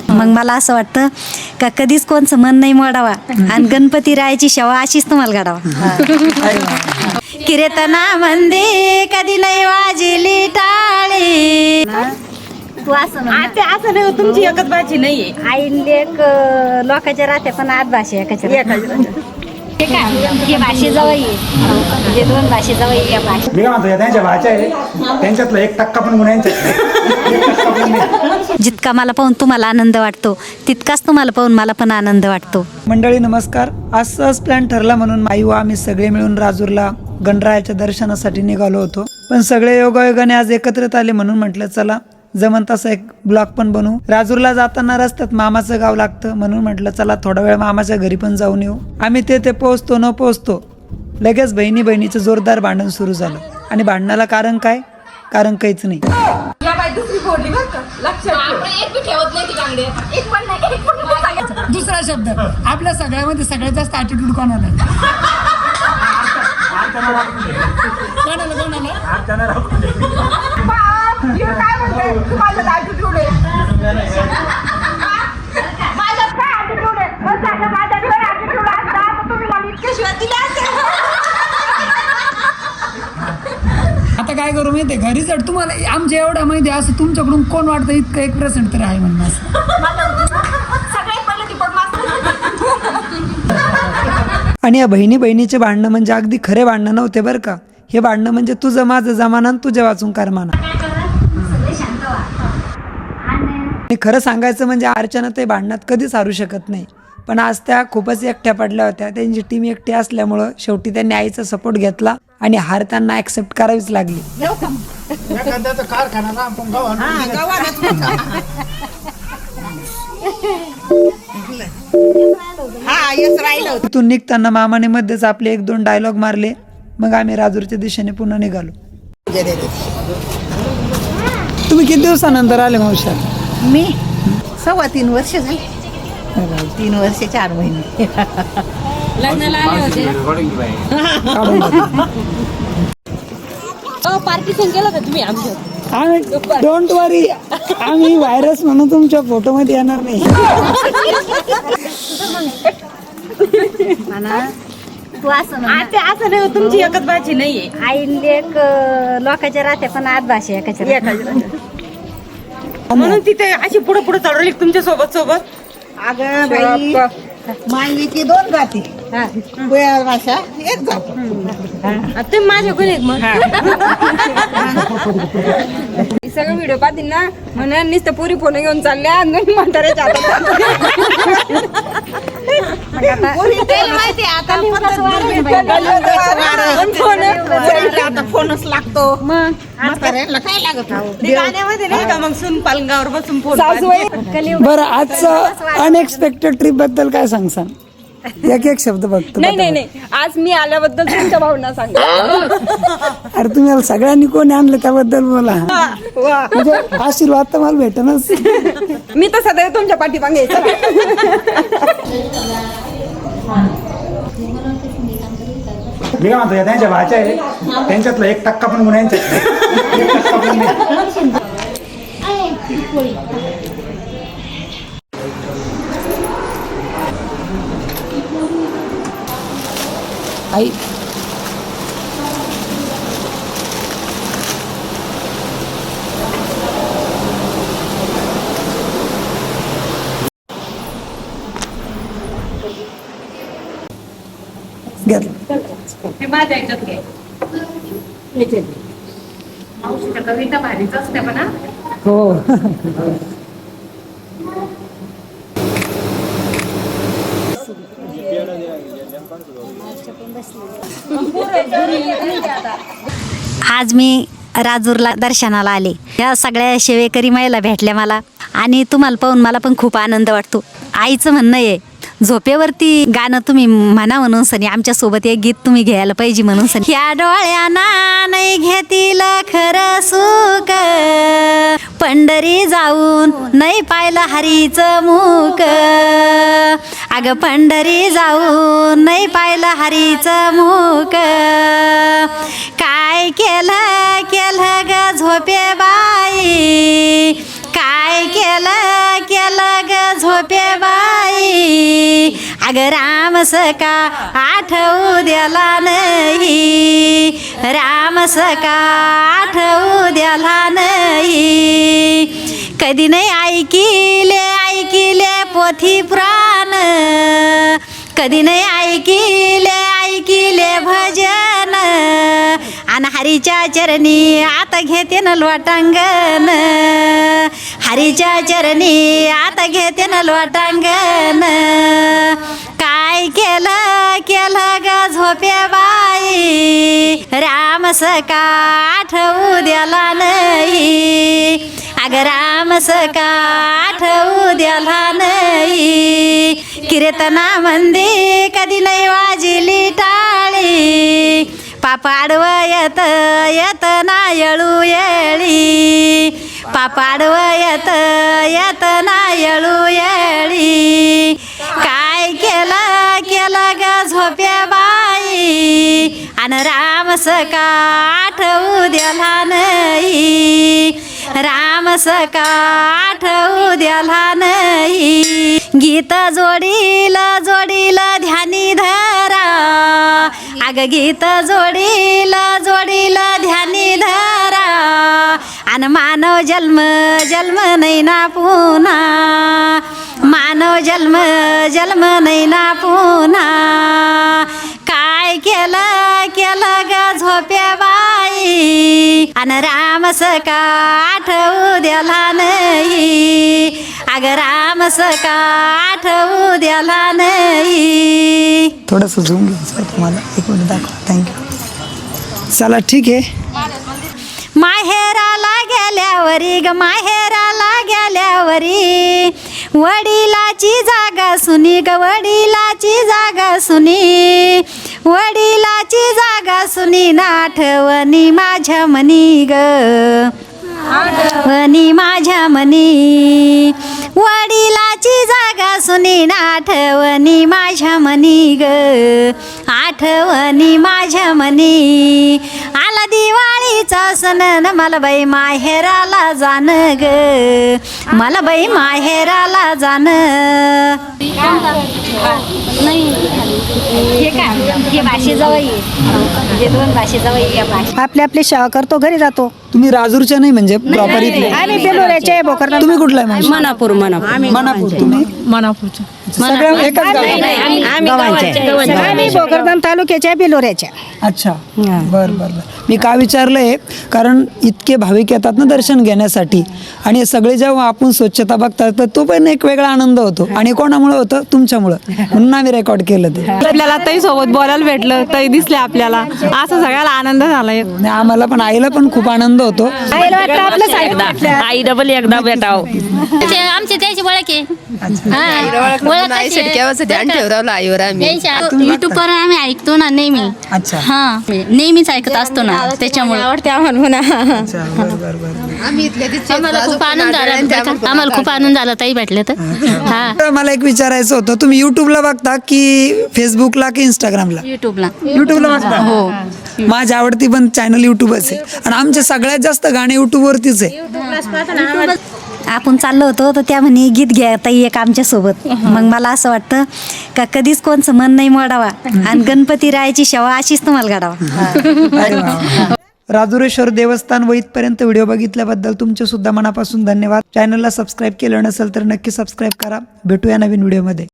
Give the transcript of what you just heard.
मग मला असं वाटतं का कधीच कोणचं मन नाही मोडावा आणि गणपती रायाची सेवा अशीच तुम्हाला घडावा. कीर्तना मंदी कधी नाही वाजली टाळी. तू असं असं नाही, तुमची एकच भाषी नाहीये. आई लेक लोकांच्या राहते पण आत भाषा एकाच्या हे काय हे भाषेजवळ आहे, जे दोन भाषेजवळ या भाषा. मी म्हणतो त्यांच्या भाषा आहे त्यांच्यातला 1% पण गुन्ह्यांचा. जितका मला पाहून तुम्हाला आनंद वाटतो तितकाच तुम्हाला पाहून मला पण आनंद वाटतो. मंडळी नमस्कार. आज सहज प्लॅन ठरला म्हणून आई व आम्ही सगळे मिळून राजूरला गणरायाच्या दर्शनासाठी निघालो होतो. पण सगळे योगायोगाने आज एकत्रित आले म्हणून म्हटलं चला जमन तसा एक ब्लॉग पण बनवू. राजूरला जाताना रस्त्यात मामाचं गाव लागतं म्हणून म्हटलं चला थोडा वेळ मामाच्या घरी पण जाऊन येऊ. आम्ही ते पोहोचतो न पोहोचतो लगेच बहिणीचं जोरदार भांडण सुरू झालं. आणि भांडणाला कारण काय? कारण काहीच नाही. दुसरा शब्द आपल्या सगळ्यामध्ये सगळ्यात जास्त ॲटिट्यूड कोणाला? आता काय करू माहितीये, घरी जर तुम्हाला आमच्या एवढा माहिती असं तुमच्याकडून कोण वाटतं इतकं 1% तरी आहे म्हणून असं. आणि या बहिणीचे भांडणं म्हणजे अगदी खरे भांडणं नव्हते बरं का. हे भांडणं म्हणजे तुझं माझं जमाना तुझ्या वाचून करमाना. आणि खरं सांगायचं म्हणजे अर्चना ते भांडणात कधीच हारू शकत नाही. पण आज त्या खूपच एकट्या पडल्या होत्या. त्यांची टीम एकटी असल्यामुळं शेवटी त्यांनी आईचा सपोर्ट घेतला आणि हार त्यांना ऍक्सेप्ट करावीच लागली. तिथून निघताना मामाने मध्येच आपले 1-2 डायलॉग मारले. मग आम्ही राजूरच्या दिशेने पुन्हा निघालो. तुम्ही किती दिवसानंतर आले मावशी? मी 3.25 वर्ष झाली. 3 वर्ष 4 महिने लग्नाला आले होते. पार्टीशन केलं होतं तुम्ही आमचं? डोंट वरी, आम्ही व्हायरस म्हणून तुमच्या फोटो मध्ये येणार नाही. तू असं असं नाही, तुमची एकच भाषी नाहीये. आई लेक लोकांच्या राहते पण आत भाषा एकाच्या म्हणून तिथे अशी पुढे पुढे चालवली तुमच्या सोबत. अगं बाई, मायेची 2 जाती, भाषा 1 जात. ते माझ्याकडे एक मग सगळं व्हिडिओ पाहतील ना म्हणून नुसतं पुरी फोन घेऊन चालल्या म्हाताऱ्याच्या आता फोनच लागतो. म्हाताऱ्याला काय लागत? गाण्यामध्ये नाही का मग सुन पालंगावर बसून फोन. बरं, आजचं अनएक्सपेक्टेड ट्रिप बद्दल काय सांगसान? एक शब्द बघतो. नाही, आज मी आल्याबद्दल तुमच्या भावना सांगा. अरे तुम्ही सगळ्यांनी कोणी आणलं त्याबद्दल बोला. म्हणजे आशीर्वाद तर मला भेटनच. मी तर सदैव तुमच्या पाठीमागे. मी काय म्हणतो त्यांच्या भाषा आहे त्यांच्यातला 1% पण गुन्ह्यांचा. आई माझ्या ह्याच्यात घे. मावशीच्या कविता भारीच असते म्हणा. हो. आज मी राजूरला दर्शनाला आले. या सगळ्या सेवेकरी महिला भेटल्या मला आणि तुम्हाला पाहून मला पण खूप आनंद वाटतो. आईचं म्हणणं आहे झोपेवरती गाणं तुम्ही म्हणा म्हणून सनी आमच्या सोबत एक गीत तुम्ही घ्यायला पाहिजे म्हणून सनी. ह्या डोळ्याना नाही घेतील खरं सुख, पंढरी जाऊन नाही पाहिलं हरीचं मुख. अगं पंढरी जाऊन नाही पाहिलं हरीचं मुख. काय केलं ग झोपे बाई, काय केलं ग झोपे बाई, अग राम सका आठवू द्याला नाही, राम सका आठवू द्याला नाही. कधी नाही ऐकिले पोथी पुराण, कधी नाही ऐकिले भजन, आणि हरीच्या चरणी आता घेते न लोटांगण, हरीच्या चरणी आता घेते न लोटांगण. काय केलं ग झोपे बाई, राम सका आठवू द्याला नाही, अग राम सका आठवू द्याला नाही. कीर्तनामंदी कधी नाही वाजली टाळी, पापाडव येत ना येळू येळी, पापाडव येत ना येळू येळी. काय केलं ग झोपे बाई, आणि राम सका आठवू द्याला नाही, राम सका आठवू द्याला नाही. गीत जोडीला ध्यानी धरा, अग गीत जोडीला ध्यानी धरा, आणि मानव जन्म नाही ना पुन्हा, मानव जन्म नाही ना पुन्हा. काय केलं ग झोपे बाई, आणि राम सका आठवू द्याला नाही, अग राम सका आठवू द्याला नाही. थोडंसं झूम घ्यायचं तुम्हाला, एक मिनिट दाखव. थँक्यू. चला ठीक आहे. माहेराला गेल्यावरी ग माहेराला गेल्यावरी, वडिलाची जागा सुनी ग वडिलाची जागा सुनी, वडिलाची जागा सुनी ना आठवणी माझ्या मनी ग, आठवणी माझ्या मनी, वडिलाची जागा सुनी ना आठवणी माझ्या मनी ग, आठवणी माझ्या मनी. आला दिवाळीचा सण मला बाई माहेराला जाण ग, मला बाई माहेराला जाण. हे भाषेजवळ जे दोन भाषेजवळ आपली सेवा करतो, घरी जातो. तुम्ही राजूरच्या नाही म्हणजे प्रॉपर इथले? आम्ही बेलोऱ्याचे भोकरदन. तुम्ही कुठला आहे मावशी? मनापूर. मनापूर. तुम्ही मनापूरचं. सगळं एकच गाव? आम्ही भोकरदन तालुक्याच्या बेलोऱ्याच्या. अच्छा, बर. मी का विचारलंय, कारण इतके भाविक येतात ना दर्शन घेण्यासाठी, आणि हे सगळे जेव्हा आपण स्वच्छता बघतात तर तो पण एक वेगळा आनंद होतो. आणि कोणामुळे होतं? तुमच्यामुळं, म्हणून आम्ही रेकॉर्ड केलं ते. आपल्याला ताई सोबत बोलायला भेटलं, ताई दिसले आपल्याला, असं सगळ्याला आनंद झाला. आणि आम्हाला पण, आईला पण खूप आनंद होतो. आई डबल एकदा भेटाव. आमची त्याची ओळख आहे, युट्यूबवर आम्ही ऐकतो ना नेहमी. अच्छा. हा नेहमीच ऐकत असतो ना, त्याच्यामुळे आवडते आम्हाला म्हणा. आम्हाला खूप आनंद झाला ताई भेटले तर. हा तर मला एक विचारायचं होतं, तुम्ही युट्यूबला बघता की फेसबुकला की इंस्टाग्रामला? युट्यूबला बघता. हो. माझी आवडती पण चॅनल युट्यूबच आहे, आणि आमचे सगळ्यात जास्त गाणे युट्यूबवरतीच आहे. आपण चाललो होतो तर त्या म्हणे गीत घ्या ताई एक आमच्या सोबत. मग मला असं वाटतं का कधीच कोणचं मन नाही मोडावा, आणि गणपती रायाची सेवा अशीच तुम्हाला घडावा. राजुरेश्वर देवस्थान व इथपर्यंत व्हिडिओ बघितल्याबद्दल तुमचे सुद्धा मनापासून धन्यवाद. चॅनलला सबस्क्राईब केलं नसेल तर नक्की सबस्क्राईब करा. भेटूया नवीन व्हिडिओमध्ये.